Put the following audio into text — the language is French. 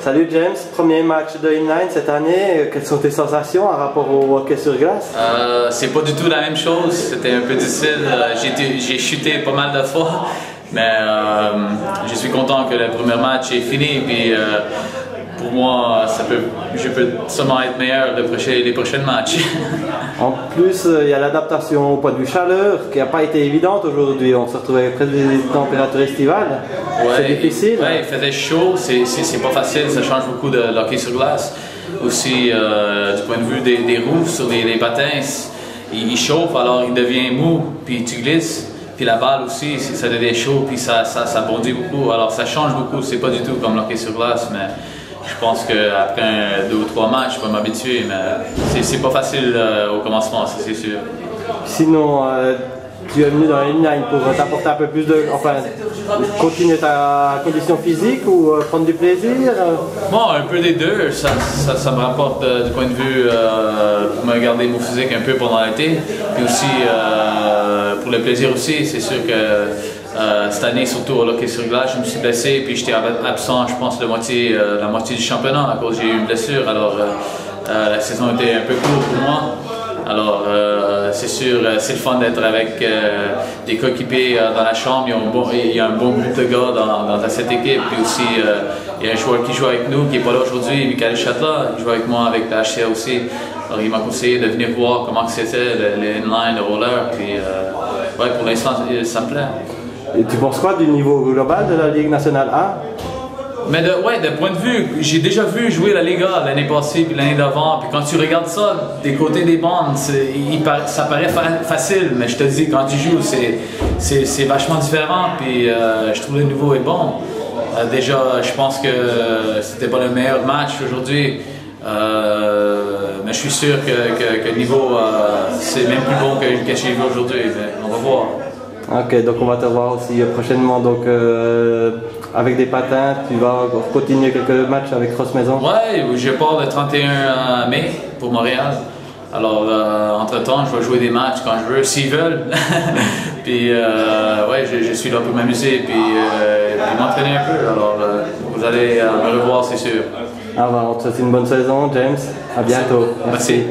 Salut James, premier match de inline cette année, quelles sont tes sensations en rapport au hockey sur glace? C'est pas du tout la même chose, c'était un peu difficile, j'ai chuté pas mal de fois, mais je suis content que le premier match est fini, puis pour moi, je peux seulement être meilleur les prochains matchs. En plus, il y a l'adaptation au point de vue chaleur qui n'a pas été évidente aujourd'hui. On se retrouvait près des températures estivales. Ouais, c'est difficile. Oui, il faisait chaud, c'est pas facile, ça change beaucoup de hockey sur glace. Aussi, du point de vue des roues sur les patins, il chauffe, alors il devient mou, puis tu glisses. Puis la balle aussi, ça devient chaud, puis ça bondit beaucoup. Alors ça change beaucoup, c'est pas du tout comme l'hockey sur glace, mais je pense qu'après 2 ou 3 matchs, je peux m'habituer, mais c'est pas facile au commencement, ça c'est sûr. Sinon, tu es venu dans la inline pour t'apporter un peu plus de... Enfin, continuer ta condition physique ou prendre du plaisir? Bon, un peu des deux, ça me rapporte du point de vue pour me garder mon physique un peu pendant l'été. Puis aussi, pour le plaisir aussi, c'est sûr que cette année, surtout au hockey sur glace, je me suis blessé, puis j'étais absent, je pense, la moitié du championnat à cause j'ai eu une blessure. Alors, la saison était un peu courte pour moi. Alors, c'est sûr, c'est le fun d'être avec des coéquipiers dans la chambre. Il y a un bon groupe de gars dans cette équipe. Puis aussi, il y a un joueur qui joue avec nous, qui n'est pas là aujourd'hui, Michael Chatla. Il joue avec moi avec la HCA aussi. Alors, il m'a conseillé de venir voir comment c'était, les inline, le roller. Puis, ouais, pour l'instant, ça me plaît. Et tu penses quoi du niveau global de la Ligue nationale A? Mais de point de vue, j'ai déjà vu jouer la Liga l'année passée puis l'année d'avant. Puis quand tu regardes ça des côtés des bandes, ça paraît facile, mais je te dis, quand tu joues, c'est vachement différent. Puis je trouve le niveau est bon. Déjà, je pense que c'était pas le meilleur match aujourd'hui. Mais je suis sûr que le niveau, c'est même plus bon que j'ai vu aujourd'hui. On va voir. Ok, donc on va te voir aussi prochainement. Donc, avec des patins, tu vas continuer quelques matchs avec Ross Maison? Ouais, je pars le 31 mai pour Montréal. Alors, entre-temps, je vais jouer des matchs quand je veux, s'ils veulent. Puis, ouais, je suis là pour m'amuser puis m'entraîner un peu. Alors, vous allez me revoir, c'est sûr. Ah, bah, on te souhaite une bonne saison, James. À bientôt. Merci.